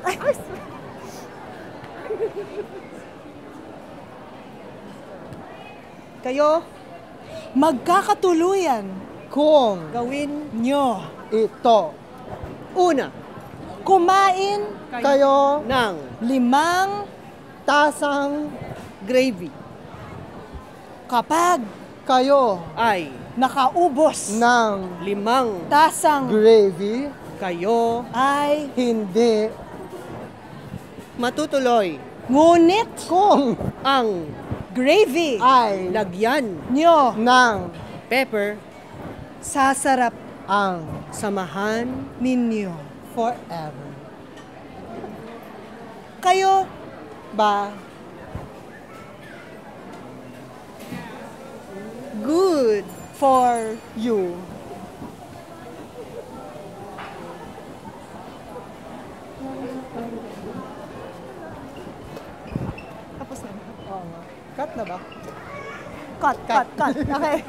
Ay, kayo, magkakatuluyan Kung gawin nyo. ito, Una, Kumain kayo ng 5 tasang gravy kapag kayo ay nakaubos ng 5 tasang gravy, kayo ay hindi matutuloy ngunit kung ang gravy ay lagyan nyo ng pepper sasarap ang samahan ninyo. forever. Kayo Ba, good for you, tapos na. oo nga. Cut na ba? Cut. Okay.